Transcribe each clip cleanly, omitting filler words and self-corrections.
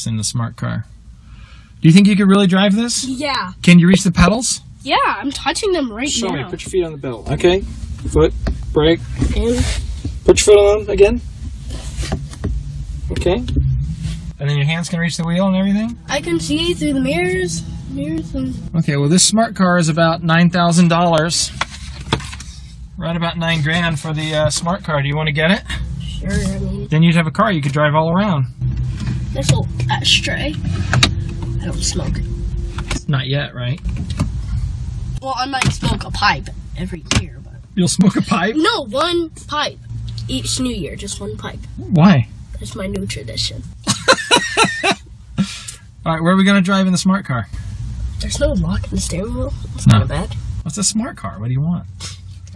In the smart car. Do you think you could really drive this? Yeah. Can you reach the pedals? Yeah, I'm touching them right now. Show me. Put your feet on the belt. Okay. Foot. Brake. And Put your foot on again. Okay. And then your hands can reach the wheel and everything? I can see through the mirrors. Okay, well this smart car is about $9,000. Right about $9,000 for the smart car. Do you want to get it? Sure, I mean... Then you'd have a car you could drive all around. This little ashtray. I don't smoke. Not yet, right? Well, I might smoke a pipe every year, but... You'll smoke a pipe? No, one pipe. Each New Year, just one pipe. Why? That's my new tradition. All right, where are we going to drive in the smart car? There's no lock in the steering wheel. That's kind of bad. What's a smart car? What do you want?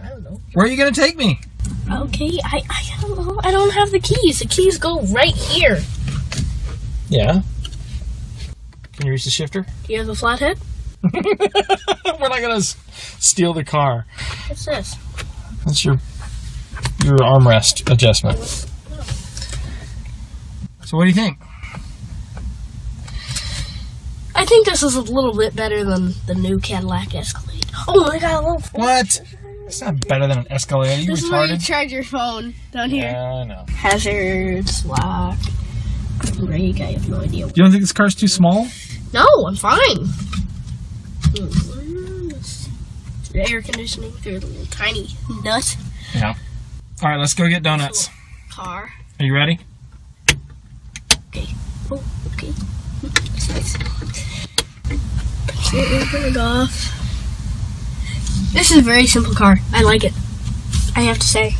I don't know. Where are you going to take me? Okay, I don't know. I don't have the keys. The keys go right here. Yeah. Can you reach the shifter? Do you have a flathead? We're not going to steal the car. What's this? That's your armrest adjustment. So what do you think? I think this is a little bit better than the new Cadillac Escalade. Oh, I got a little... What? It's not better than an Escalade. Are you This retarded? is where you charge your phone, down here. Yeah, I know. Hazards, lock, brake, I have no idea. You don't think this car's too small? No, I'm fine. The air conditioning through the little tiny nut. Yeah. All right, let's go get donuts. Car. Are you ready? Okay. Oh, okay. That's nice. Turn it off. This is a very simple car. I like it. I have to say.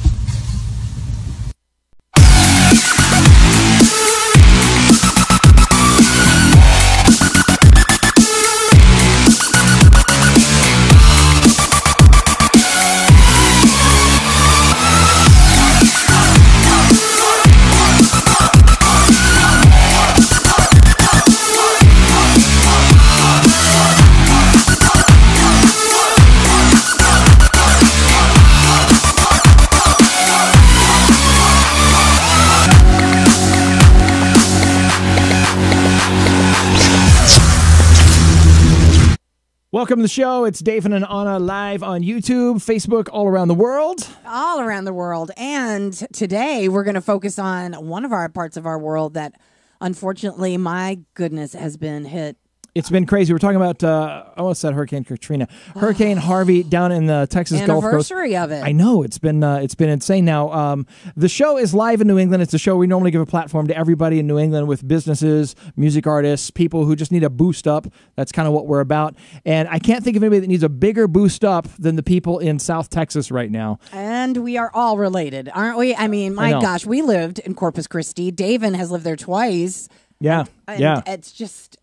Welcome to the show. It's Davin and Anna live on YouTube, Facebook, all around the world. All around the world. And today we're going to focus on one of our parts of our world that, unfortunately, my goodness, has been hit. It's been crazy. We're talking about, I almost said Hurricane Katrina. Hurricane Harvey down in the Texas Gulf Coast. Anniversary of it. I know. It's been insane. Now, the show is live in New England. It's a show we normally give a platform to everybody in New England with businesses, music artists, people who just need a boost up. That's kind of what we're about. And I can't think of anybody that needs a bigger boost up than the people in South Texas right now. And we are all related, aren't we? I mean, my gosh, we lived in Corpus Christi. Davin has lived there twice. Yeah, and it's just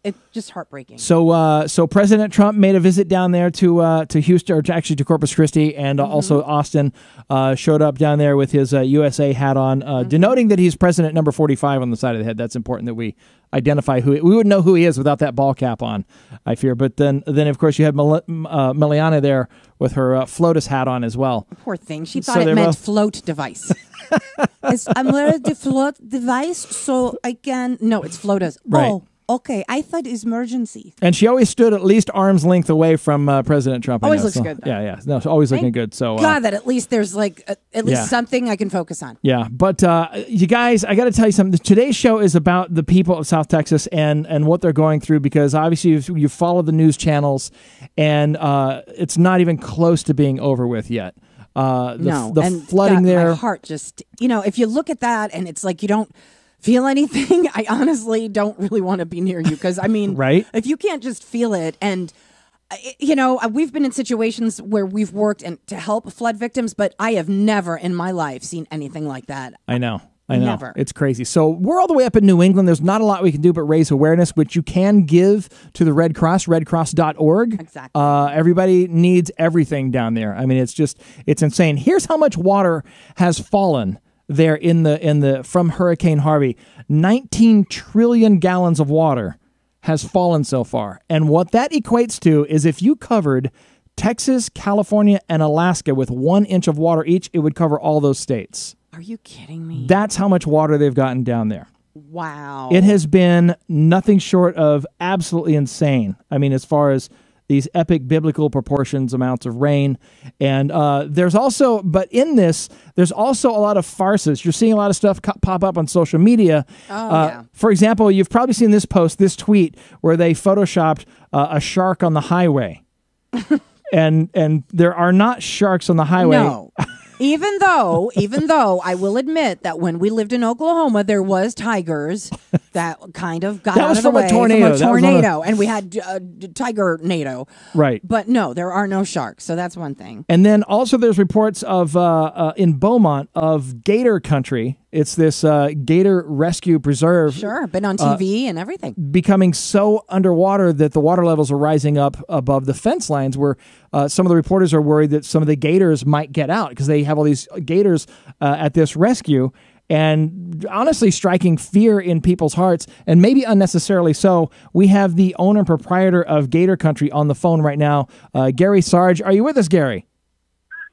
heartbreaking. So President Trump made a visit down there to Houston, or actually to Corpus Christi, and also Austin. Showed up down there with his USA hat on, denoting that he's President number 45 on the side of the head. That's important that we identify we wouldn't know who he is without that ball cap on, I fear. But then of course you had Meliana there with her FLOTUS hat on as well. Poor thing. She thought it meant float device. I'm wearing the float device so I can... No, it's FLOTUS. Right. Oh, okay. I thought it's emergency. And she always stood at least arm's length away from President Trump. Always looks good, though. Yeah. No, always looking good. So God, that at least there's at least something I can focus on. Yeah, but you guys, I got to tell you something. Today's show is about the people of South Texas and what they're going through, because obviously you follow the news channels, and it's not even close to being over with yet. The flooding there. My heart just, if you look at that and it's like you don't feel anything, I honestly don't really want to be near you, because, I mean, right? If you can't just feel it, and, we've been in situations where we've worked to help flood victims, but I have never in my life seen anything like that. I know. Never. It's crazy. So we're all the way up in New England. There's not a lot we can do but raise awareness, which you can give to the Red Cross, redcross.org. Exactly. Everybody needs everything down there. I mean, it's insane. Here's how much water has fallen there from Hurricane Harvey. 19 trillion gallons of water has fallen so far. And what that equates to is if you covered Texas, California, and Alaska with 1 inch of water each, it would cover all those states. Are you kidding me? That's how much water they've gotten down there. Wow. It has been nothing short of absolutely insane. I mean, as far as these epic biblical proportions amounts of rain. And there's also, but in this, there's also a lot of farces. You're seeing a lot of stuff pop up on social media. Yeah. For example, you've probably seen this post, this tweet, where they photoshopped a shark on the highway. and there are not sharks on the highway. No. Even though I will admit that when we lived in Oklahoma, there was tigers that kind of got out of the way from a tornado, and we had tiger-nado. Right. But no, there are no sharks, so that's one thing. And then also there's reports of in Beaumont of gator country. It's this gator rescue preserve. Sure, been on TV and everything. Becoming so underwater that the water levels are rising up above the fence lines, where some of the reporters are worried that some of the gators might get out because they have all these gators at this rescue, and honestly striking fear in people's hearts, and maybe unnecessarily so. We have the owner and proprietor of Gator Country on the phone right now. Gary Sarge, are you with us, Gary?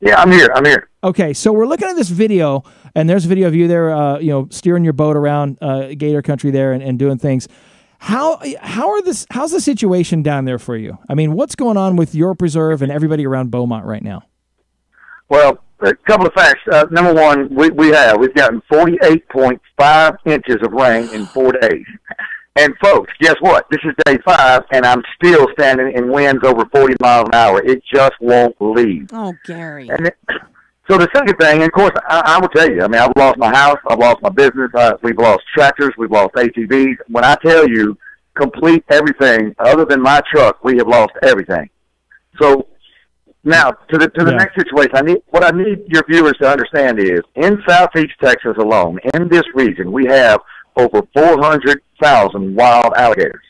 Yeah, I'm here. Okay, so we're looking at this video, and there's a video of you there, steering your boat around Gator Country there and doing things. How's the situation down there for you? I mean, what's going on with your preserve and everybody around Beaumont right now? Well, a couple of facts. Number one, we've gotten 48.5 inches of rain in 4 days. And folks, guess what? This is day 5, and I'm still standing in winds over 40 miles an hour. It just won't leave. Oh, Gary. So the second thing, and of course, I will tell you, I mean, I've lost my house, I've lost my business, we've lost tractors, we've lost ATVs. When I tell you, complete everything other than my truck, we have lost everything. So now, to the next situation, what I need your viewers to understand is, in Southeast Texas alone, in this region, we have over 400,000 wild alligators.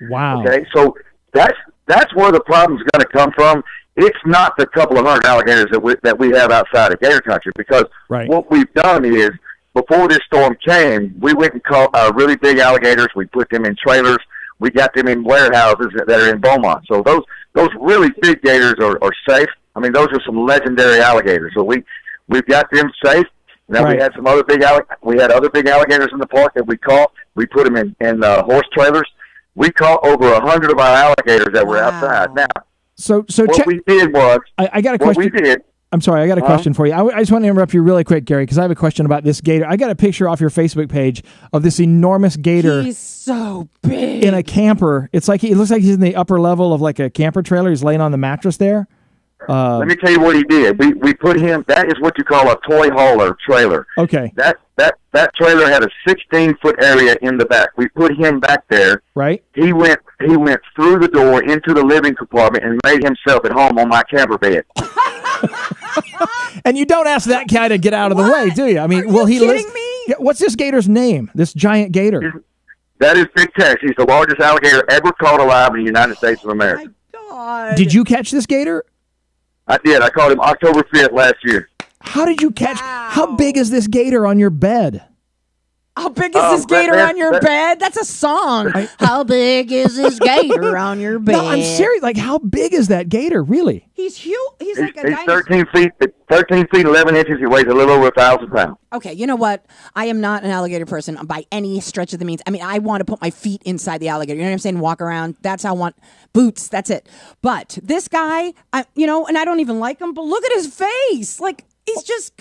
Wow. Okay, so that's where the problem's going to come from. It's not the couple of hundred alligators that we have outside of Gator Country, because what we've done is, before this storm came, we went and caught really big alligators. We put them in trailers. We got them in warehouses that are in Beaumont. So those really big gators are safe. I mean, those are some legendary alligators. So we've got them safe. Now we had some other other big alligators in the park that we caught. We put them in horse trailers. We caught over 100 of our alligators that were outside. Now, so what we did was, I got a question. What we did. I'm sorry, I got a question for you. I just want to interrupt you really quick, Gary, because I have a question about this gator. I got a picture off your Facebook page of this enormous gator. He's so big. In a camper. It looks like he's in the upper level of like a camper trailer. He's laying on the mattress there. Let me tell you what he did. We put him. That is what you call a toy hauler trailer. Okay. That trailer had a 16-foot area in the back. We put him back there. Right. He went through the door into the living compartment and made himself at home on my camper bed. And you don't ask that guy to get out of the way, do you? I mean, Are you kidding me? Yeah, what's this gator's name? This giant gator. That is Big Tex. He's the largest alligator ever caught alive in the United States of America. My God. Did you catch this gator? I did. I caught him October 5th last year. How did you catch? Wow. How big is this gator on your bed? How big is this gator on your bed? That's a song. How big is this gator on your bed? No, I'm serious. Like, how big is that gator, really? He's huge. He's like a He's dinosaur. 13 feet 11 inches. He weighs a little over 1,000 pounds. Okay, you know what? I am not an alligator person by any stretch of the means. I mean, I want to put my feet inside the alligator. You know what I'm saying? Walk around. That's how I want boots. That's it. But this guy, and I don't even like him, but look at his face. Like, he's just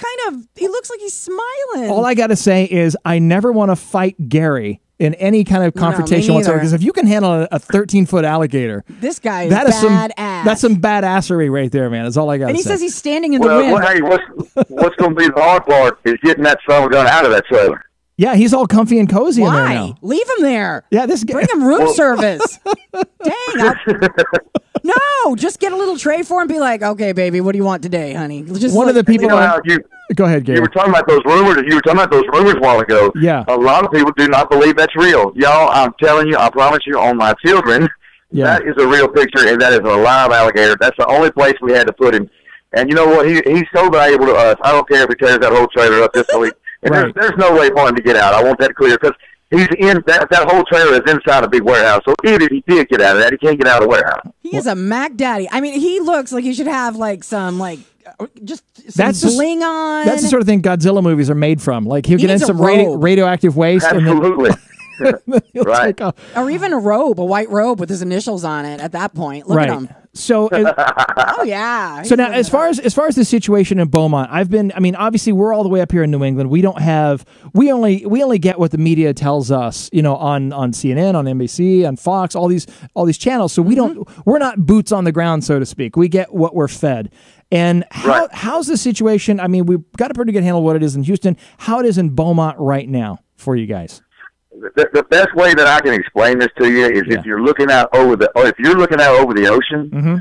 he looks like he's smiling. All I got to say is I never want to fight Gary in any kind of confrontation whatsoever, because if you can handle a 13-foot alligator, this guy is badass. That's some badassery right there, man. That's all I got to say. And he says he's standing in the wind. Well, hey, what's going to be the hard part is getting that son of a gun out of that trailer. Yeah, he's all comfy and cozy in there now. Leave him there. Yeah, bring him room service. Dang. No, just get a little tray for him. Be like, okay, baby, what do you want today, honey? Just one of the people. Go ahead, Gary. You were talking about those rumors. You were talking about those rumors a while ago. Yeah. A lot of people do not believe that's real. Y'all, I'm telling you, I promise you, on my children, that is a real picture, and that is a live alligator. That's the only place we had to put him. And you know what? He's so valuable to us. I don't care if he tears that whole trailer up just so he. And there's no way for him to get out. I want that clear, because He's in that whole trailer is inside a big warehouse. So even if he did get out of that, he can't get out of the warehouse. He is a Mac Daddy. I mean, he looks like he should have like some just some bling on. That's the sort of thing Godzilla movies are made from. Like he'll get in some radioactive waste. Absolutely. Right. Or even a robe, a white robe with his initials on it at that point. Look at him. So, oh yeah. So now, as far as the situation in Beaumont, obviously we're all the way up here in New England. We only get what the media tells us, on CNN, on NBC, on Fox, all these channels. So we're not boots on the ground, so to speak. We get what we're fed. And how's the situation? I mean, we've got a pretty good handle of what it is in Houston. How it is in Beaumont right now for you guys? The best way that I can explain this to you is if you're looking out over the ocean.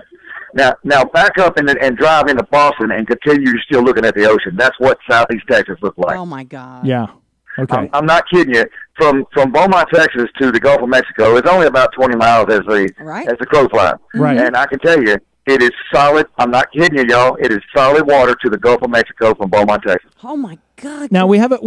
Now back up and drive into Boston and continue. You're still looking at the ocean. That's what Southeast Texas looks like. Oh my God. Yeah. Okay. I'm not kidding you. From Beaumont, Texas to the Gulf of Mexico, it's only about 20 miles as the crow flies. Right. And I can tell you, it is solid. I'm not kidding you, y'all. It is solid water to the Gulf of Mexico from Beaumont, Texas. Oh my God. Now we have a.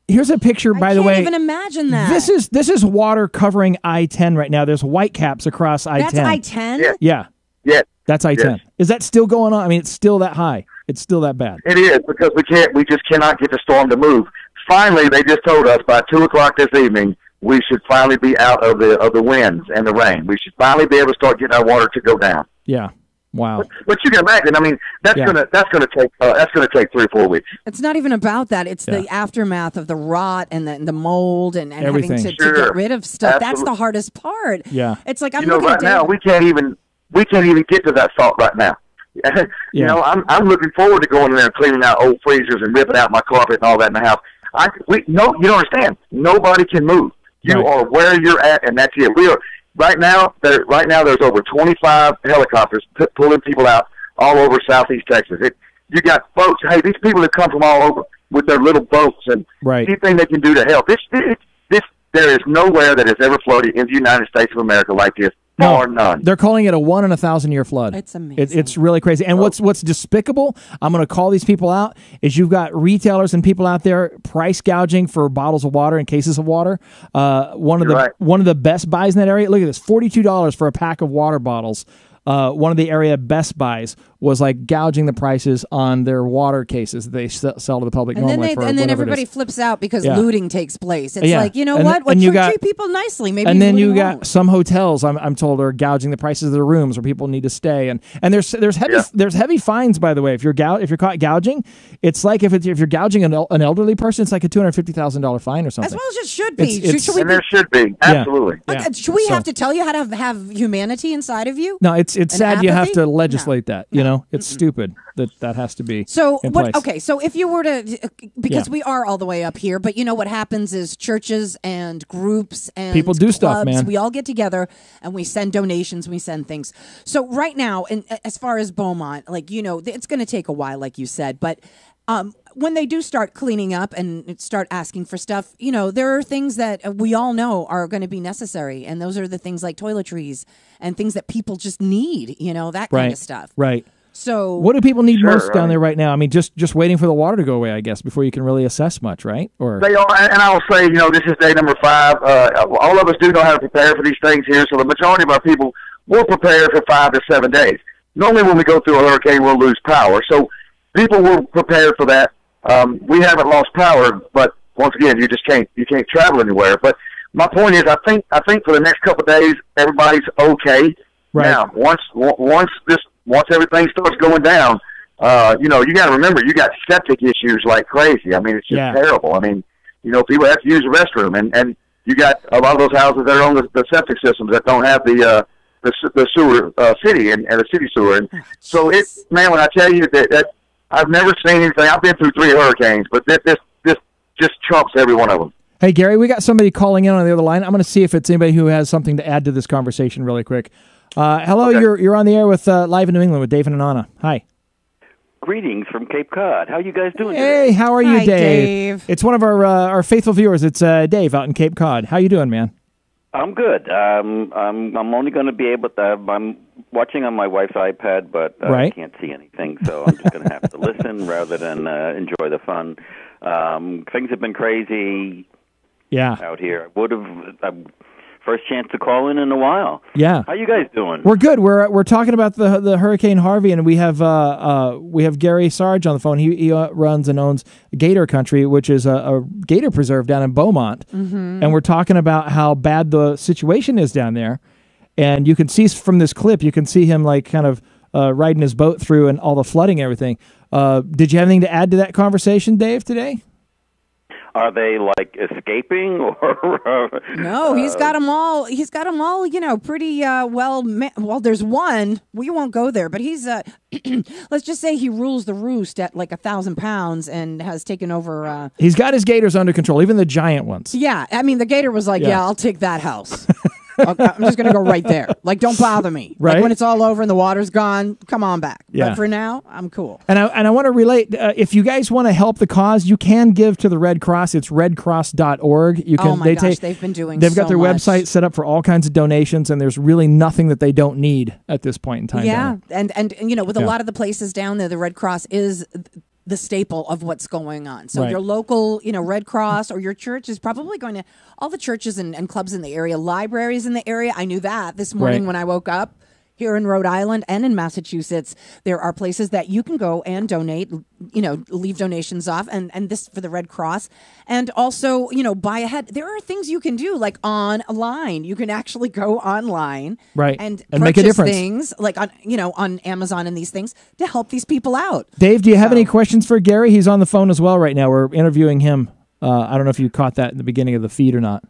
Here's a picture, by the way. I can't even imagine that. This is water covering I-10 right now. There's white caps across I-10. That's I-10? Yeah. Yeah. That's I-10. Yes. Is that still going on? I mean, it's still that high. It's still that bad. It is, because we just cannot get the storm to move. Finally, they just told us by 2:00 this evening we should finally be out of the winds and the rain. We should finally be able to start getting our water to go down. Yeah. Wow. But you can imagine. I mean, that's gonna take 3 or 4 weeks. It's not even about that. It's the aftermath of the rot and the mold and having to get rid of stuff. Absolutely. That's the hardest part. Yeah. It's like right now we can't even get to that thought right now. I'm looking forward to going in there and cleaning out old freezers and ripping out my carpet and all that in the house. You don't understand. Nobody can move. You are where you're at, and that's it. We are. Right now, there's over 25 helicopters pulling people out all over Southeast Texas. You got boats. Hey, these people have come from all over with their little boats and anything they can do to help. There is nowhere that has ever flooded in the United States of America like this. Or none. They're calling it a 1 in 1,000 year flood. It's amazing. It's really crazy. And what's despicable, I'm going to call these people out, is you've got retailers and people out there price gouging for bottles of water and cases of water. One of the Best Buys in that area, look at this, $42 for a pack of water bottles. One of the area Best Buys was like gouging the prices on their water cases that they sell to the public normally. And then everybody flips out because looting takes place. It's like, treat people nicely. Maybe. And then you got some hotels, I'm told, are gouging the prices of their rooms where people need to stay. And there's heavy fines, by the way. If you're caught gouging, it's like if you're gouging an elderly person, it's like a $250,000 fine or something. As well as it should be. There should be. Absolutely. Yeah. Should we have to tell you how to have humanity inside of you? No, it's sad apathy? You have to legislate that. You know, it's stupid that has to be. So in place. Okay, so if you were to, because we are all the way up here, but you know what happens is churches and groups and people do clubs, stuff, man. We all get together and we send donations, we send things. So right now, and as far as Beaumont, it's going to take a while, like you said, but. When they do start cleaning up and start asking for stuff, there are things that we all know are going to be necessary. And those are the things like toiletries and things that people just need, that kind of stuff. Right. So what do people need most down there right now? I mean, just waiting for the water to go away, I guess, before you can really assess much, right? Or they are, and I will say, this is day number 5. All of us do know how to prepare for these things here. So the majority of our people will prepare for 5 to 7 days. Normally when we go through a hurricane, we'll lose power. So people were prepared for that. We haven't lost power, but once again, you can't travel anywhere. But my point is, I think for the next couple of days, everybody's okay. Right. Now, once everything starts going down, you got to remember, you got septic issues like crazy. I mean, it's just terrible. I mean, people have to use the restroom, and you got a lot of those houses that are on the septic systems that don't have the sewer city and the city sewer. And so when I tell you that I've never seen anything. I've been through 3 hurricanes, but this just trumps every one of them. Hey, Gary, we got somebody calling in on the other line. I'm going to see if it's anybody who has something to add to this conversation really quick. Hello, okay. You're on the air with Live in New England with Davin and Anna. Hi. Greetings from Cape Cod. How are you guys doing today? Hey, how are you, Dave? It's one of our faithful viewers. It's Dave out in Cape Cod. How you doing, man? I'm good. I'm only going to be able to. I'm watching on my wife's iPad, but I can't see anything, so I'm just going to have to listen rather than enjoy the fun. Things have been crazy out here. I would have first chance to call in a while. Yeah. How you guys doing? We're good. We're talking about the Hurricane Harvey, and we have Gary Sarge on the phone. He runs and owns Gator Country, which is a gator preserve down in Beaumont, and we're talking about how bad the situation is down there. And you can see from this clip, you can see him like kind of riding his boat through and all the flooding and everything. Did you have anything to add to that conversation, Dave, today? Are they like escaping or? No, he's got them all. He's got them all. Pretty well. Well, there's one. We won't go there, but he's. Let's just say he rules the roost at like 1,000 pounds and has taken over. He's got his gators under control, even the giant ones. Yeah, I mean the gator was like, "Yeah, I'll take that house." I'm just going to go right there. Like, don't bother me. Right. Like, when it's all over and the water's gone, come on back. Yeah. But for now, I'm cool. And I want to relate, if you guys want to help the cause, you can give to the Red Cross. It's redcross.org. You can, oh, my gosh, they've been doing They've got their much. website set up for all kinds of donations, and there's really nothing that they don't need at this point in time. Yeah, and with a lot of the places down there, the Red Cross is the staple of what's going on. So your local, Red Cross or your church is probably going to, all the churches and clubs in the area, libraries in the area. I knew that this morning when I woke up. Here in Rhode Island and in Massachusetts, there are places that you can go and donate, leave donations off, and this for the Red Cross. And also, buy ahead. There are things you can do, like online. You can actually go online and make a difference. Things like on Amazon and these things to help these people out. Dave, do you have any questions for Gary? He's on the phone as well right now. We're interviewing him. I don't know if you caught that in the beginning of the feed or not.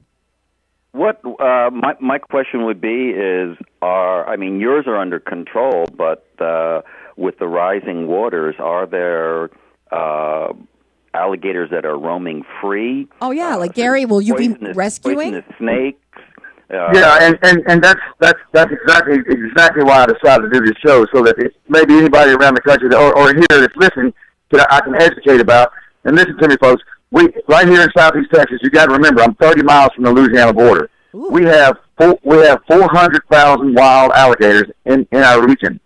What my question would be is, yours are under control, but with the rising waters, are there alligators that are roaming free? Oh yeah, like Gary, will you be rescuing poisonous snakes? And that's exactly why I decided to do this show, so that maybe anybody around the country or here that's listening, I can educate about. And listen to me, folks. Right here in Southeast Texas, you got to remember, I'm 30 miles from the Louisiana border. Ooh. We have 400,000 wild alligators in our region.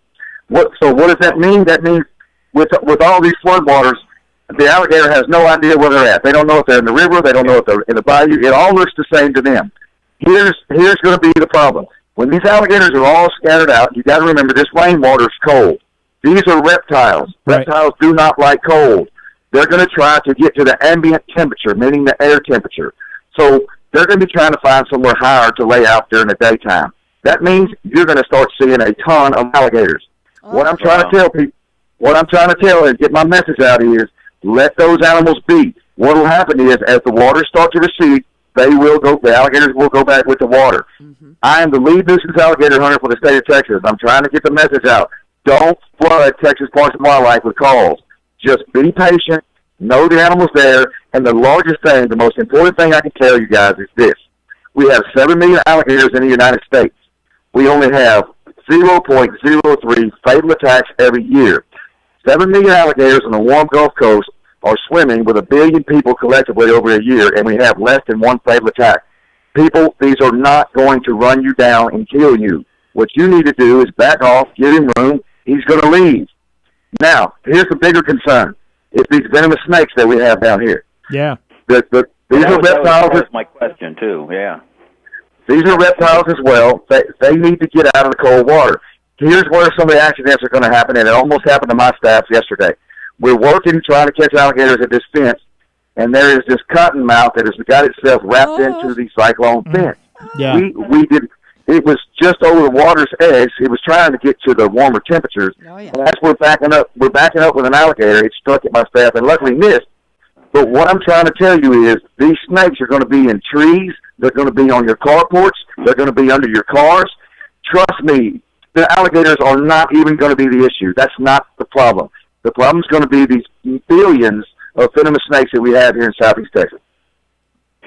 So what does that mean? That means with all these floodwaters, the alligator has no idea where they're at. They don't know if they're in the river. They don't know if they're in the bayou. It all looks the same to them. Here's going to be the problem. When these alligators are all scattered out, you got to remember this rainwater is cold. These are reptiles. Right. Reptiles do not like cold. They're going to try to get to the ambient temperature, meaning the air temperature. So they're going to be trying to find somewhere higher to lay out during the daytime. That means you're going to start seeing a ton of alligators. What I'm trying to tell people, and get my message out is, let those animals be. What will happen is, as the waters start to recede, the alligators will go back with the water. Mm-hmm. I am the lead nuisance alligator hunter for the state of Texas. I'm trying to get the message out. Don't flood Texas Parks and Wildlife with calls. Just be patient, know the animal's there, and the largest thing, the most important thing I can tell you guys is this. We have 7 million alligators in the United States. We only have 0.03 fatal attacks every year. 7 million alligators on the warm Gulf Coast are swimming with 1 billion people collectively over a year, and we have less than 1 fatal attack. People, these are not going to run you down and kill you. What you need to do is back off, give him room. He's going to leave. Now, here's the bigger concern. It's these venomous snakes that we have down here. Yeah. These are reptiles. That's my question, too, yeah. These are reptiles as well. They need to get out of the cold water. Here's where some of the accidents are going to happen, and it almost happened to my staff yesterday. We're working, trying to catch alligators at this fence, and there is this cottonmouth that has got itself wrapped into the cyclone fence. Yeah. We did. It was just over the water's edge. It was trying to get to the warmer temperatures. Oh, yeah. And as we're backing up with an alligator. It struck at my staff and luckily missed. But what I'm trying to tell you is these snakes are going to be in trees. They're going to be on your carports. They're going to be under your cars. Trust me, the alligators are not even going to be the issue. That's not the problem. The problem is going to be these billions of venomous snakes that we have here in Southeast Texas.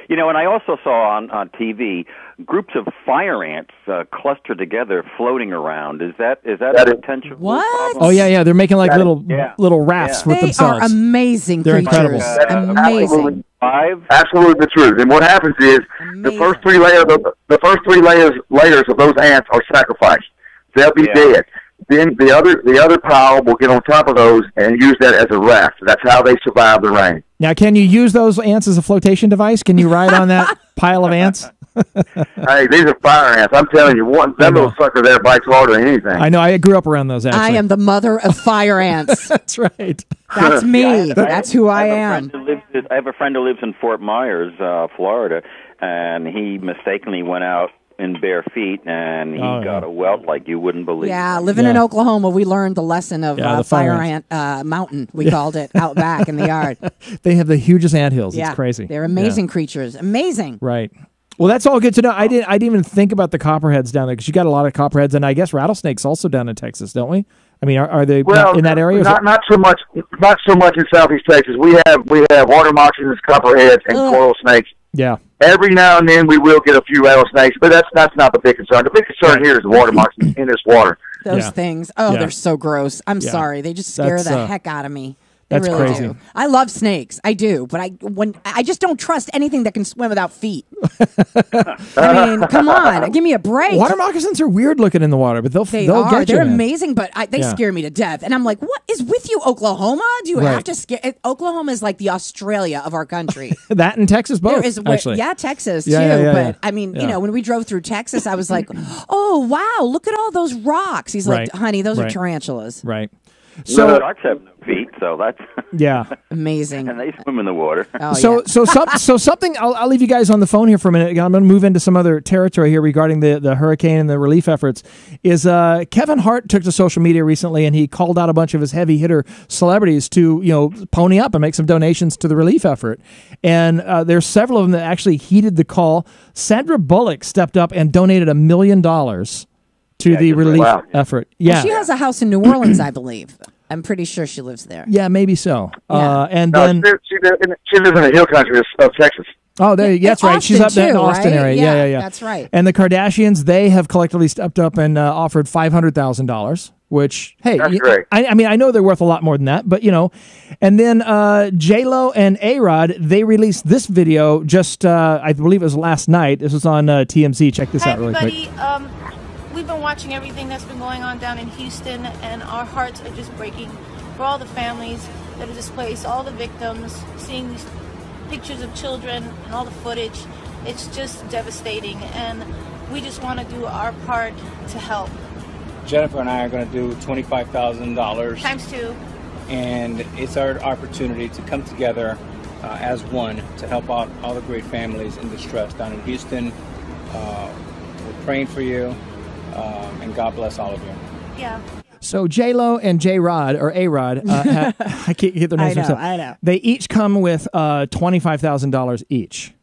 And I also saw on TV groups of fire ants clustered together, floating around. Is that a potential problem? Oh yeah, they're making like little rafts with themselves. They are amazing. They're incredible. Amazing. Absolutely the truth. And what happens is the first three layers of those ants are sacrificed. They'll be dead. Then the other pile will get on top of those and use that as a raft. That's how they survive the rain. Now, can you use those ants as a flotation device? Can you ride on that pile of ants? Hey, these are fire ants. I'm telling you, that little sucker there bites harder than anything. I know. I grew up around those, actually. I am the mother of fire ants. That's right. That's me. That's who I am. I have a friend who lives in Fort Myers, Florida, and he mistakenly went out in bare feet, and he got a welt like you wouldn't believe. Yeah, living in Oklahoma, we learned the lesson of fire ant mountain, we called it, out back in the yard. They have the hugest anthills. It's crazy. They're amazing creatures. Amazing. Right. Well, that's all good to know. I didn't even think about the copperheads down there, because you got a lot of copperheads, and I guess rattlesnakes also down in Texas, don't we? I mean, are they in that area? Not so much. Not so much in Southeast Texas. We have water moccasins, copperheads, and coral snakes. Yeah. Every now and then we will get a few rattlesnakes, but that's not the big concern. The big concern here is the water moccasins in this water. Those things. Oh, they're so gross. I'm sorry. They just scare the heck out of me. They That's really crazy. do. I love snakes. I do, but I just don't trust anything that can swim without feet. I mean, come on, give me a break. Water moccasins are weird looking in the water, but they'll get you. They're man. amazing, but they scare me to death. And I'm like, what is with you, Oklahoma? Do you have to scare? Oklahoma is like the Australia of our country. That and Texas both. Actually, Texas too. Yeah. I mean, you know, when we drove through Texas, I was like, oh wow, look at all those rocks. He's like, honey, those are tarantulas. Right. So sharks have no feet, so that's amazing. And they swim in the water. So something. I'll leave you guys on the phone here for a minute. I'm going to move into some other territory here regarding the hurricane and the relief efforts. Is Kevin Hart took to social media recently, and he called out a bunch of his heavy hitter celebrities to pony up and make some donations to the relief effort. And there's several of them that actually heeded the call. Sandra Bullock stepped up and donated $1 million. To the relief effort. Yeah. Well, she has a house in New Orleans, I believe. I'm pretty sure she lives there. Yeah, maybe so. Yeah. Then she lives in the hill country of Texas. Oh, that's right. She's up there in the Austin area. Yeah. That's right. And the Kardashians, they have collectively stepped up and offered $500,000. Which, hey, that's great. I mean, I know they're worth a lot more than that, but And then J-Lo and A-Rod, they released this video just, I believe it was last night. This was on TMZ. Check this out really quick. We've been watching everything that's been going on down in Houston, and our hearts are just breaking for all the families that are displaced, all the victims, seeing these pictures of children and all the footage. It's just devastating, and we just want to do our part to help. Jennifer and I are going to do $25,000 times 2, and it's our opportunity to come together as one to help out all the great families in distress down in Houston. We're praying for you. And God bless all of you. Yeah. So J-Lo and J-Rod, or A-Rod, I can't get their names myself. I know. They each come with $25,000 each.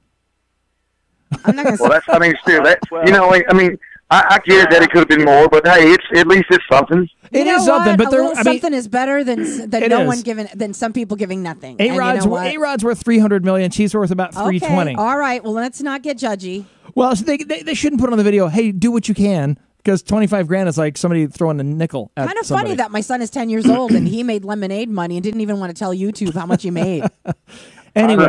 I'm not going to Well, that's, I mean, still, I get it that it could have been more, but hey, at least it's something. It is something, but something is better than some people giving nothing. A-Rod's worth $300 million. She's worth about $320. All right. Well, let's not get judgy. Well, so they shouldn't put on the video, hey, do what you can, because $25,000 is like somebody throwing a nickel at kind of somebody. Funny that my son is 10 years old and he made lemonade money and didn't even want to tell YouTube how much he made. Anyway,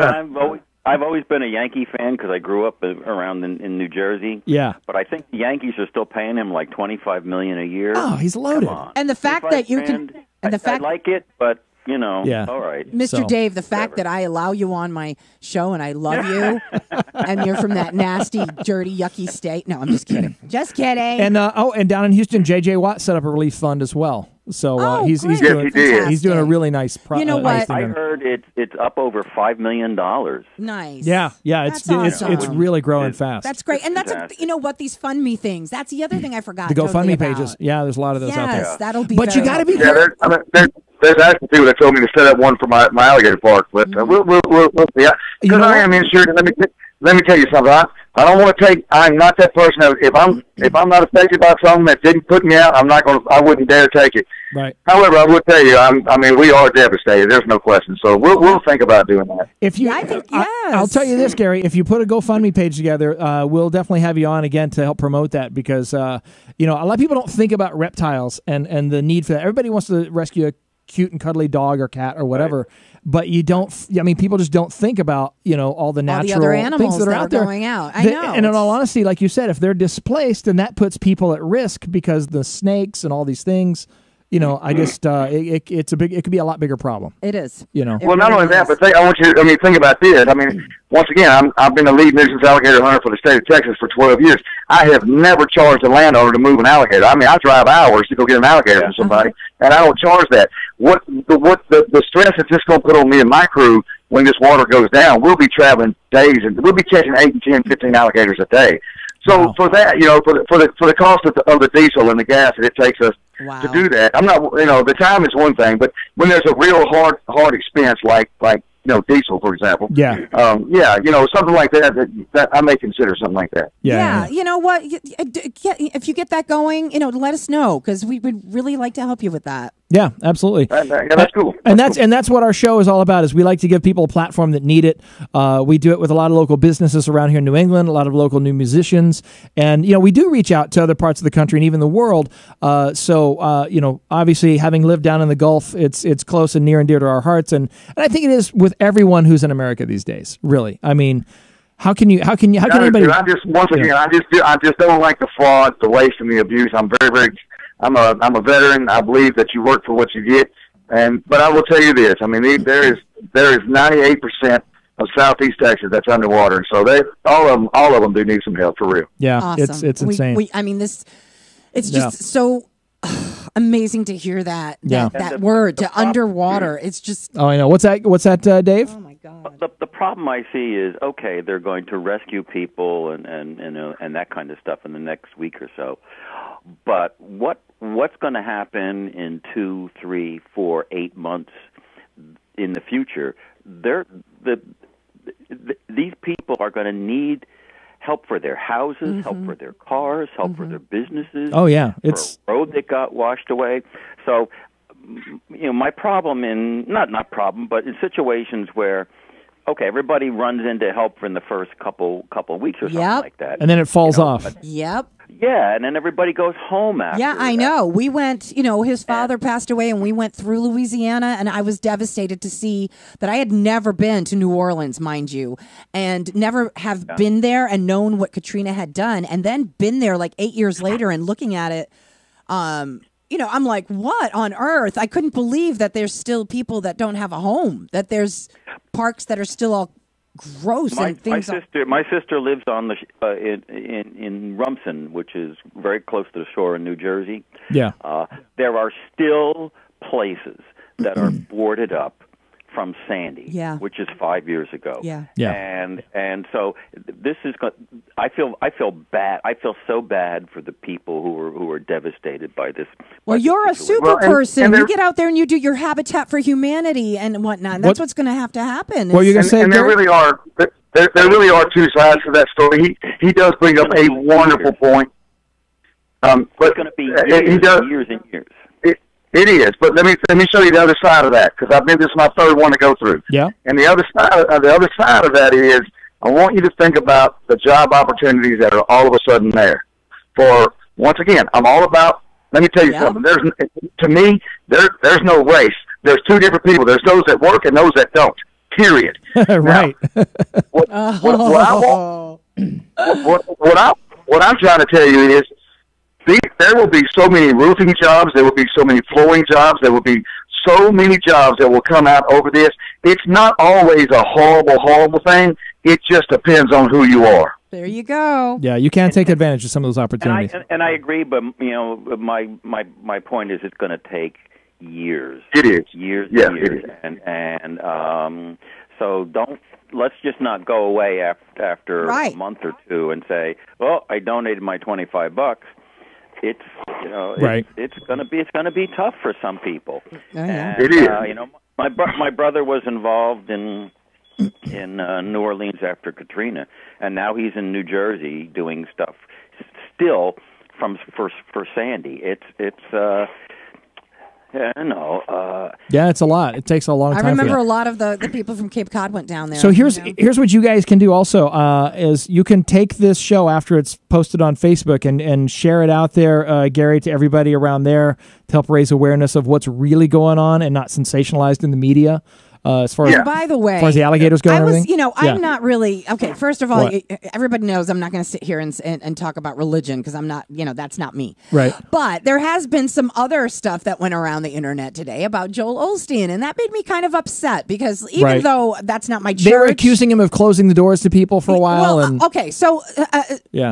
I've always been a Yankee fan because I grew up around in New Jersey. Yeah, but I think the Yankees are still paying him like $25 million a year. Oh, he's loaded. And the fact that you can, and the fact I like it, but. All right. Mr. Dave, the fact that I allow you on my show and I love you, and you're from that nasty, dirty, yucky state. No, I'm just kidding. Just kidding. And and down in Houston, J.J. Watt set up a relief fund as well. So he's doing a really nice project. You know what? I heard it's up over $5 million. Nice. Yeah. It's really growing fast. That's great. And that's these fund me things. That's the other thing I forgot. The GoFundMe pages. Yeah, there's a lot of those out there. Yes, that'll be. But you got to be careful. There's actually people that told me to set up one for my alligator park, but we'll see. Because I am insured. Let me tell you something. I don't want to take. I'm not that person. If I'm not affected by something that didn't put me out, I wouldn't dare take it. Right. However, I would tell you, we are devastated. There's no question. So we'll think about doing that. I'll tell you this, Gary. If you put a GoFundMe page together, we'll definitely have you on again to help promote that because a lot of people don't think about reptiles and the need for that. Everybody wants to rescue a cute and cuddly dog or cat or whatever. Right. But you don't. People just don't think about all the natural other animals things that are out there going out. I know. And in all honesty, like you said, if they're displaced, then that puts people at risk because the snakes and all these things, you know, I just it could be a lot bigger problem. It is. You know. Well, not only that, but I want you. I mean, think about this. I mean, once again, I've been a lead nuisance alligator hunter for the state of Texas for 12 years. I have never charged a landowner to move an alligator. I mean, I drive hours to go get an alligator from somebody, and I don't charge that. What the stress it's just going to put on me and my crew when this water goes down? We'll be traveling days, and we'll be catching 8 and 10, 15 alligators a day. So for that, you know, for the cost of the diesel and the gas that it takes us to do that, I'm not, you know, the time is one thing, but when there's a real hard expense like you know, diesel, for example. Yeah, you know, something like that I may consider something like that. Yeah. You know what? If you get that going, you know, let us know, because we would really like to help you with that. Yeah, absolutely. Yeah, that's cool. And that's what our show is all about. Is we like to give people a platform that need it. We do it with a lot of local businesses around here in New England, a lot of local new musicians, and you know, we do reach out to other parts of the country and even the world. So you know, obviously, having lived down in the Gulf, it's close and near and dear to our hearts, and I think it is with everyone who's in America these days. Really, I mean. How can anybody? I just don't like the fraud, the waste, and the abuse. I'm I'm a veteran. I believe that you work for what you get, but I will tell you this. I mean, there is 98% of Southeast Texas that's underwater, and so all of them do need some help for real. Yeah, awesome. It's insane. I mean, it's just so amazing to hear that word to underwater. It's just. Oh, I know. What's that, Dave? Oh my God. The problem I see is, okay, they're going to rescue people and that kind of stuff in the next week or so, but what's going to happen in 2, 3, 4, 8 months in the future? These people are going to need help for their houses, help for their cars, help for their businesses. Oh yeah, it's for a road that got washed away. So, you know, my problem not problem, but in situations where, okay, everybody runs in to help for in the first couple weeks or something like that, and then it falls off. Yep. Yeah, and then everybody goes home after. Yeah, I know. We went, you know, his father passed away, and we went through Louisiana, and I was devastated to see that I had never been to New Orleans, mind you, and never have been there and known what Katrina had done, and then been there like 8 years later and looking at it, you know, I'm like, what on earth? I couldn't believe that there's still people that don't have a home, that there's parks that are still all gross and things. My sister lives on the in Rumson, which is very close to the shore in New Jersey. Yeah, there are still places that are boarded up from Sandy, which is 5 years ago. Yeah. And so this is. I feel bad. I feel so bad for the people who are devastated by this. Well, you're a super person. You get out there and you do your Habitat for Humanity and whatnot. And that's what's going to happen. Well, you're going to say, there really are. There really are two sides to that story. He does bring up a wonderful point. But it's going to be years and years. It is, but let me show you the other side of that, because this is my third one to go through. Yeah. And the other side of that is, I want you to think about the job opportunities that are all of a sudden there. For once again, I'm all about. Let me tell you something. To me, there's no race. There's two different people. There's those that work and those that don't. Period. Right. Now, what I'm trying to tell you is, there will be so many roofing jobs, there will be so many flooring jobs, there will be so many jobs that will come out over this. It's not always a horrible, horrible thing. It just depends on who you are. There you go. Yeah, you can take advantage of some of those opportunities. And I agree, but you know, my point is, it's going to take years. It is years. It is. And so let's just not go away after a month or two and say, well, I donated my $25. It's it's gonna be tough for some people. And, it is. You know, my brother was involved in New Orleans after Katrina, and now he's in New Jersey doing stuff still for Sandy. Yeah, it's a lot. It takes a long time. I remember a lot of the people from Cape Cod went down there. So here's what you guys can do also, is you can take this show after it's posted on Facebook and share it out there, Gary, to everybody around there to help raise awareness of what's really going on and not sensationalized in the media. as far as by the way, as far as the alligators go. And everything? I'm not really okay. First of all, everybody knows I'm not going to sit here and talk about religion because I'm not. That's not me. Right. But there has been some other stuff that went around the internet today about Joel Osteen, and that made me kind of upset because even though that's not my church, they were accusing him of closing the doors to people for a while. Okay, so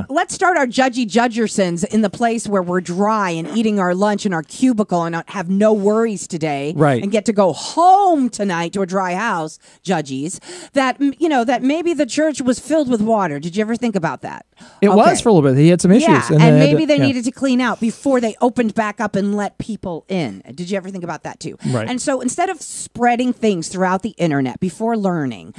let's start our judgersons in the place where we're dry and eating our lunch in our cubicle and have no worries today, right? And get to go home tonight to a dry house, judges. That that maybe the church was filled with water. Did you ever think about that? It was for a little bit. He had some issues, and maybe they needed to clean out before they opened back up and let people in. Did you ever think about that too? Right. And so instead of spreading things throughout the internet before learning,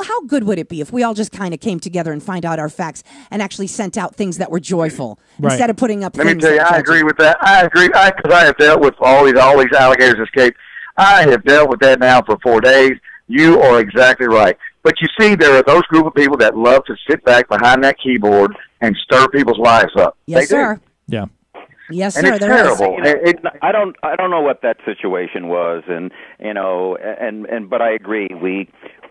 how good would it be if we all just kind of came together and find out our facts and actually sent out things that were joyful instead of putting up? Let me tell you, I agree with that. I agree because I have dealt with all these alligators escaped. I have dealt with that now for 4 days. You are exactly right. But you see, there are those group of people that love to sit back behind that keyboard and stir people's lives up. Yes, sir. Yeah. Yes, sir. And it's terrible. I don't know what that situation was, and but I agree.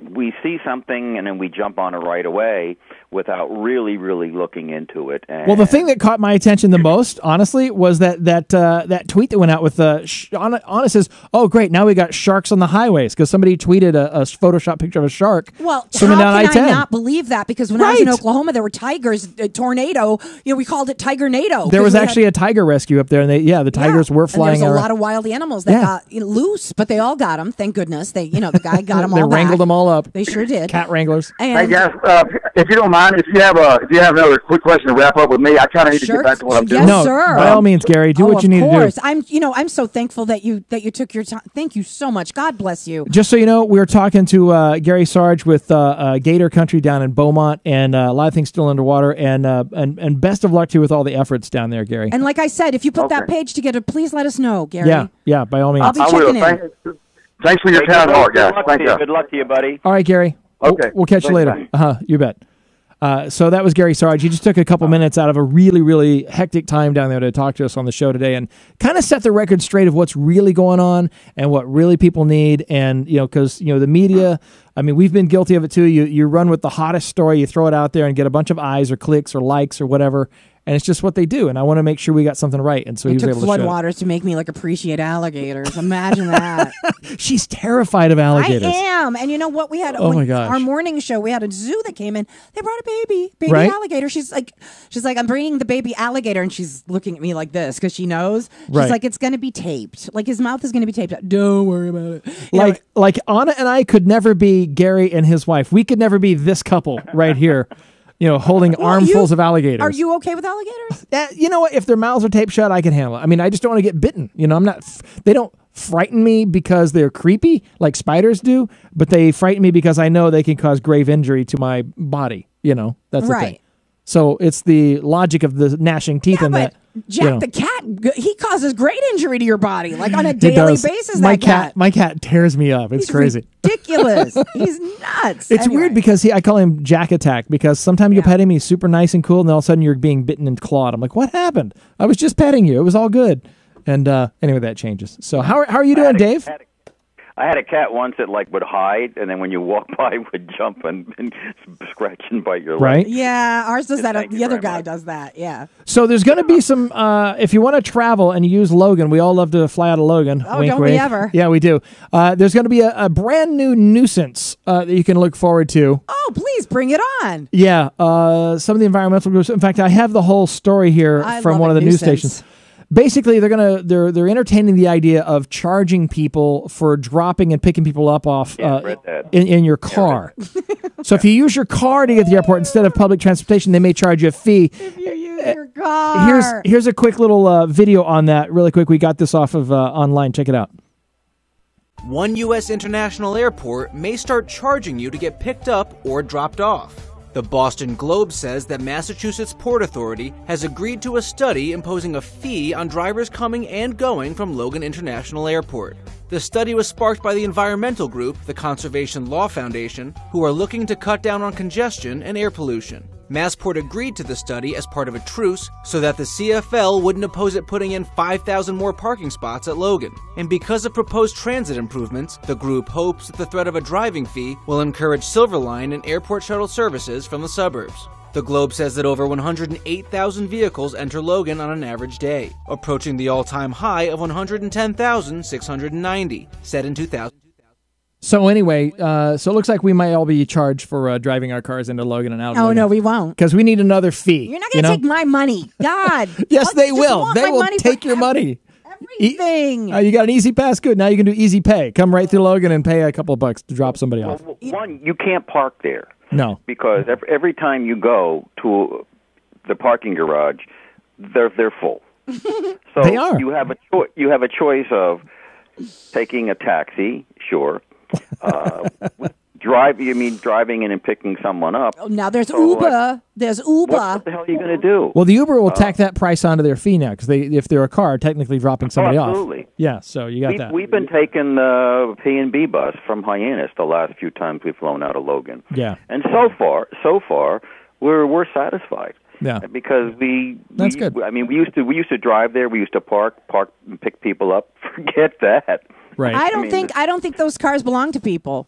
We see something and then we jump on it right away without really looking into it. And well, the thing that caught my attention the most, honestly, was that tweet that went out with Anna says, "Oh, great! Now we got sharks on the highways," because somebody tweeted a Photoshop picture of a shark. Well, swimming down how can I-10. I not believe that? Because when I was in Oklahoma, there were tigers, a tornado. We called it Tiger-nado. There was actually a tiger rescue up there, and the tigers were flying. And there's a lot of wild animals that got loose, but they all got them. Thank goodness. The guy got them all. They wrangled them all up. They sure did. Cat wranglers. And hey guys, if you don't mind, if you have another quick question to wrap up with me, I kind of need to get back to what I'm doing. Yes, sir. By all means, Gary, do what you need to do. I'm so thankful that you took your time. Thank you so much. God bless you. Just so you know, we were talking to Gary Sarge with Gator Country down in Beaumont, and a lot of things still underwater. And best of luck to you with all the efforts down there, Gary. And like I said, if you put that page together, please let us know, Gary. Yeah, by all means. I'll be checking in. Thanks for your time, guys. Thank you. Good luck to you, buddy. All right, Gary. Okay. We'll catch you later. You bet. So that was Gary Sarge. He just took a couple minutes out of a really hectic time down there to talk to us on the show today and kind of set the record straight of what's really going on and what really people need. And, because, the media, I mean, we've been guilty of it too. You run with the hottest story, you throw it out there and get a bunch of eyes or clicks or likes or whatever. And it's just what they do. And I want to make sure we got something right. And so he was able to show it. It took floodwaters to make me appreciate alligators. Imagine that. She's terrified of alligators. I am. And you know what? We had my gosh. Our morning show. We had a zoo that came in. They brought a baby alligator. She's like, I'm bringing the baby alligator, and she's looking at me like this because she knows. She's like, it's going to be taped. Like his mouth is going to be taped. Don't worry about it. Like Anna and I could never be Gary and his wife. We could never be this couple right here. Holding armfuls of alligators. Are you okay with alligators? You know what? If their mouths are taped shut, I can handle it. I mean, I just don't want to get bitten. I'm not. They don't frighten me because they're creepy like spiders do, but they frighten me because I know they can cause grave injury to my body. That's the thing. So it's the logic of the gnashing teeth and that. Jack the cat, he causes great injury to your body, like on a daily basis. My cat tears me up. It's crazy. Ridiculous. He's nuts. It's weird because I call him Jack Attack because sometimes you'll pet him, he's super nice and cool, and all of a sudden you're being bitten and clawed. I'm like, what happened? I was just petting you. It was all good. And anyway, that changes. So how are you doing, Dave? I had a cat once that would hide, and then when you walk by, would jump and scratch and bite your leg. Right? Yeah, ours does that. The other guy does that. Yeah. So there's going to be some. If you want to travel and use Logan, we all love to fly out of Logan. Oh, wink, don't wink. we ever? Yeah, we do. There's going to be a brand new nuisance that you can look forward to. Oh, please bring it on. Yeah, some of the environmental groups. In fact, I have the whole story here from one of the news stations. Basically, they're entertaining the idea of charging people for dropping and picking people up off in your car. So if you use your car to get to the airport instead of public transportation, they may charge you a fee. If you use your car. Here's a quick little video on that. Really quick, we got this off of online. Check it out. One U.S. international airport may start charging you to get picked up or dropped off. The Boston Globe says that Massachusetts Port Authority has agreed to a study imposing a fee on drivers coming and going from Logan International Airport. The study was sparked by the environmental group, the Conservation Law Foundation, who are looking to cut down on congestion and air pollution. Massport agreed to the study as part of a truce so that the CFL wouldn't oppose it putting in 5,000 more parking spots at Logan. And because of proposed transit improvements, the group hopes that the threat of a driving fee will encourage Silver Line and airport shuttle services from the suburbs. The Globe says that over 108,000 vehicles enter Logan on an average day, approaching the all-time high of 110,690, set in 2000. So anyway, so it looks like we might all be charged for driving our cars into Logan and out. Oh, no, we won't. Because we need another fee. You're not going to take my money. God. Yes, they will. They will take your money. Everything. You got an Easy Pass? Good. Now you can do Easy Pay. Come right through Logan and pay a couple of bucks to drop somebody off. One, you can't park there. No. Because every time you go to the parking garage, they're full. So they are. You have a choice of taking a taxi, sure. Driving in and picking someone up. Oh, now there's Uber. There's Uber. What the hell are you going to do? Well, the Uber will tack that price onto their fee now because if they're a car, technically dropping somebody absolutely. off. Yeah, so you got that. We've been taking the P&B bus from Hyannis the last few times we've flown out of Logan. Yeah. And so far, we're satisfied. Yeah. Because that's good. I mean, we used to drive there. We used to park and pick people up. Forget that. Right. I don't think those cars belong to people.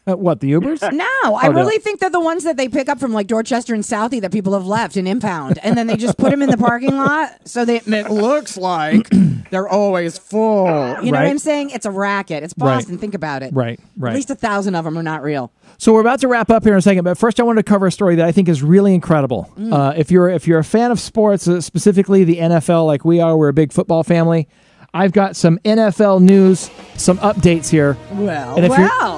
What, the Ubers? No, I really think they're the ones that they pick up from like Dorchester and Southie that people have left in impound, and then they just put them in the parking lot so it looks like they're always full. You know what I'm saying? It's a racket. It's Boston. Think about it. Right. At least 1,000 of them are not real. So we're about to wrap up here in a second, but first I wanted to cover a story that I think is really incredible. If you're a fan of sports, specifically the NFL, like we are, we're a big football family. I've got some NFL news, some updates here. And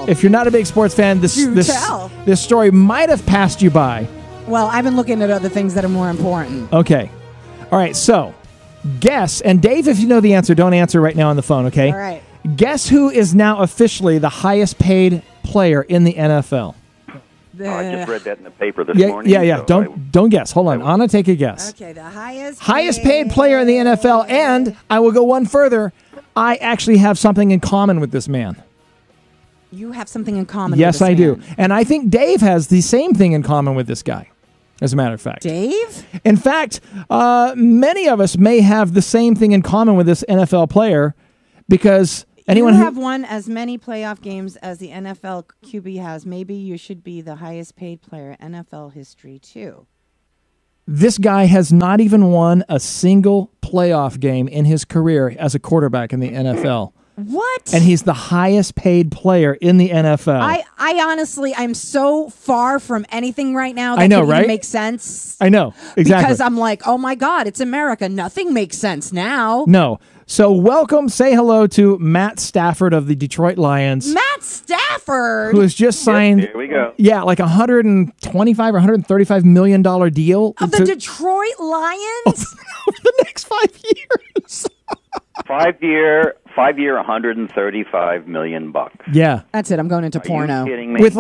if you're not a big sports fan, this story might have passed you by. Well, I've been looking at other things that are more important. Okay. All right, so guess, and Dave, if you know the answer, don't answer right now on the phone, okay? All right. Guess who is now officially the highest paid player in the NFL? I just read that in the paper this morning. Yeah. So don't guess. Hold on. Anna, take a guess. Okay, the highest paid player in the NFL, and I will go one further. I actually have something in common with this man. You have something in common with this man? Yes, I do. man. And I think Dave has the same thing in common with this guy, as a matter of fact. Dave? In fact, many of us may have the same thing in common with this NFL player because... You have won as many playoff games as the NFL QB has. Maybe you should be the highest paid player in NFL history, too. This guy has not even won a single playoff game in his career as a quarterback in the NFL. What? And he's the highest paid player in the NFL. I honestly, I'm so far from anything right now that can even make sense. I know, exactly. Because I'm like, oh my God, it's America. Nothing makes sense now. No. So say hello to Matt Stafford of the Detroit Lions. Matt Stafford? Who has just signed, here we go. Yeah, like $125 or $135 million deal. Of the Detroit Lions? Over the next 5 years. 5 year, $135 million. Yeah, that's it. I'm going into porno. Are you kidding me? With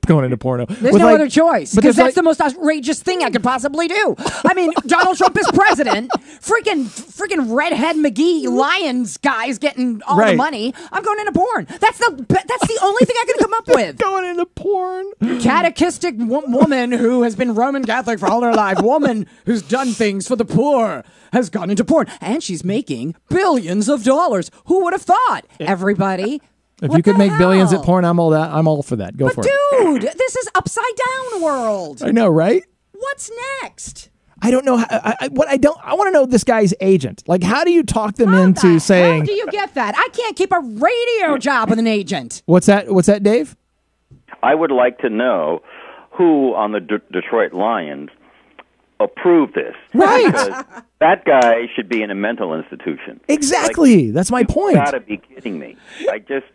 going into porno. There's no other choice because that's the most outrageous thing I could possibly do. I mean, Donald Trump is president. Freaking redhead McGee Lions guys getting all the money. I'm going into porn. That's the only thing I can come up with. Going into porn. Catechistic woman who has been Roman Catholic for all her life. Woman who's done things for the poor has gone into porn, and she's making billions of dollars. Who would have thought? Everybody. If you could make billions at porn, I'm all for that. Go for it. Dude, this is upside down world. I know, right? What's next? I don't know. I want to know this guy's agent. Like, how do you talk them into saying? How do you get that? I can't keep a radio job with an agent. What's that, Dave? I would like to know who on the Detroit Lions approved this. Right. Because that guy should be in a mental institution. Exactly. That's my point. You've got to be kidding me. I just,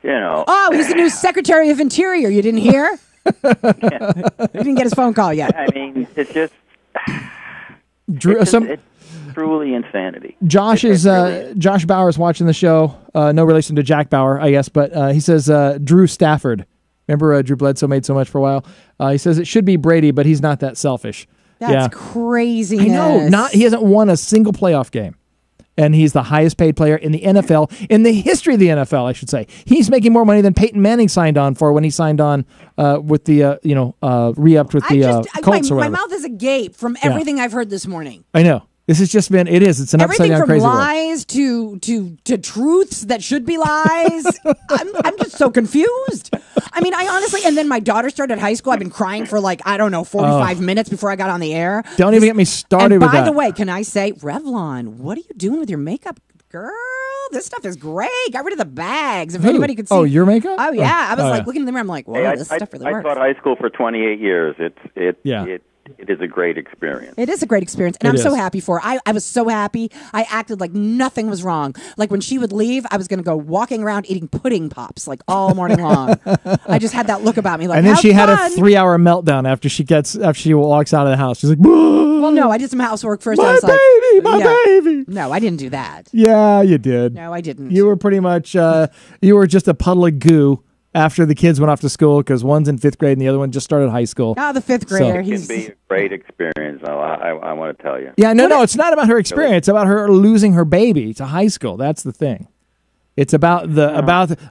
Oh, he's the new Secretary of Interior. You didn't hear? You didn't get his phone call yet. I mean, it's just... it's truly insanity. Josh Bauer's watching the show. No relation to Jack Bauer, I guess, but he says Drew Stafford. Remember Drew Bledsoe made so much for a while? He says it should be Brady, but he's not that selfish. That's craziness. I know. He hasn't won a single playoff game. and he's the highest paid player in the NFL, in the history of the NFL, I should say. He's making more money than Peyton Manning signed on for when he signed on with the, re-upped with the Colts or whatever. My mouth is agape from everything I've heard this morning. I know. This has just been, it's an upside down crazy world. Everything from lies to truths that should be lies. I'm just so confused. I mean, I honestly, and then my daughter started high school. I've been crying for 45 minutes before I got on the air. Don't even get me started with that. And by the way, can I say, Revlon, what are you doing with your makeup, girl? This stuff is great. Got rid of the bags. If anybody could see. Oh, your makeup? Oh, yeah. I was looking in the mirror. I'm like, whoa, this stuff really works. I taught high school for 28 years. It is a great experience. It is a great experience, and I'm so happy for her. I was so happy. I acted like nothing was wrong. Like when she would leave, I was going to go walking around eating pudding pops all morning long. I just had that look about me, and then she had a 3-hour meltdown after she walks out of the house. She's like, well, no, I did some housework first. My baby. No, I didn't do that. Yeah, you did. No, I didn't. You were pretty much you were just a puddle of goo after the kids went off to school, because one's in 5th grade and the other one just started high school. Oh, the 5th grader. So. It can be a great experience, I want to tell you. Yeah, no, it's not about her experience. It's about her losing her baby to high school. That's the thing. It's about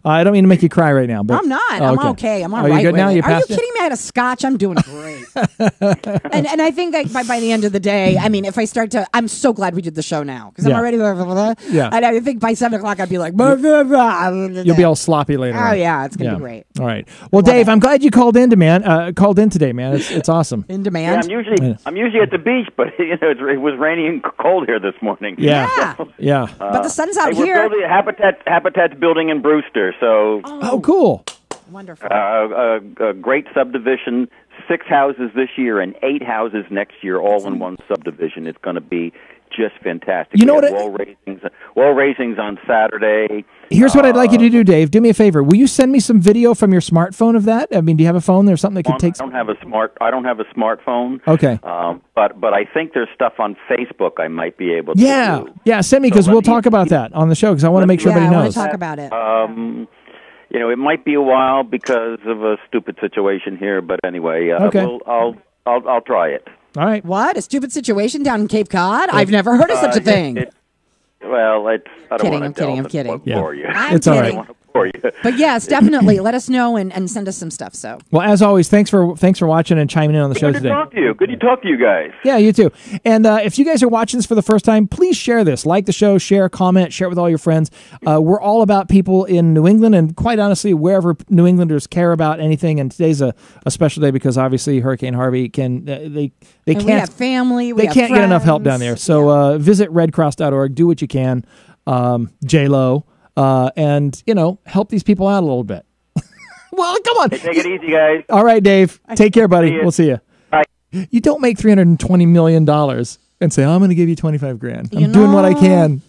I don't mean to make you cry right now, but I'm not. I'm okay. I'm all right. Are you good with now? it. Are you kidding me? I had a scotch. I'm doing great. and I think that by the end of the day, I mean, if I start to, I'm so glad we did the show now, because I'm already. Yeah. And I think by 7 o'clock I'd be like, you'll be all sloppy later. Oh yeah, it's gonna be great. All right. Well, Dave, I'm glad you called in today, man. It's awesome. In demand. Yeah, I'm usually at the beach, but it was rainy and cold here this morning. Yeah. Yeah. But the sun's out here. We're building Habitat's building in Brewster, so cool, wonderful, a great subdivision. 6 houses this year and 8 houses next year, all in one subdivision. It's going to be just fantastic. You know what? Wall raisings on Saturday. Here's what I'd like you to do, Dave. Do me a favor. Will you send me some video from your smartphone of that? I mean, do you have a phone or something that could take? I don't have a smartphone. Okay. But I think there's stuff on Facebook I might be able to. Yeah. Send me, because we'll talk about that on the show, because I want to make sure everybody knows. I want to talk about it. It might be a while because of a stupid situation here, but anyway, I'll try it. All right. What? A stupid situation down in Cape Cod? I've never heard of such a thing. I don't want to I'm kidding. For you. It's all right. But yes, definitely let us know and send us some stuff. So, well, as always, thanks for watching and chiming in on the show today. Good to talk to you. Good to talk to you guys. Yeah, you too. And if you guys are watching this for the first time, please share this. Like the show, share, comment, share it with all your friends. We're all about people in New England, and quite honestly, wherever New Englanders care about anything. And today's a special day because obviously Hurricane Harvey they can't. We have family. They can't get enough help down there. So visit redcross.org. Do what you can. J-Lo. And, help these people out a little bit. Well, come on. Hey, take it easy, guys. All right, Dave. Take care, buddy. We'll see you. Bye. You don't make $320 million and say, I'm going to give you $25,000. I'm doing what I can.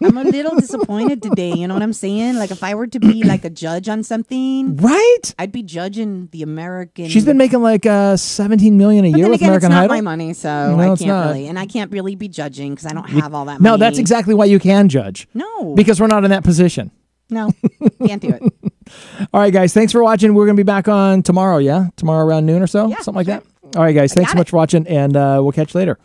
I'm a little disappointed today. You know what I'm saying? Like, if I were to be like a judge on something, right? I'd be judging the American. She's been making like $17 million a year with American Idol. It's not my money, so I can't really, and I can't really be judging because I don't have all that money. No, that's exactly why you can judge. No, because we're not in that position. No, can't do it. All right, guys. Thanks for watching. We're going to be back on tomorrow. Yeah, tomorrow around noon or so, something like that. All right, guys. Thanks so much for watching, and we'll catch you later.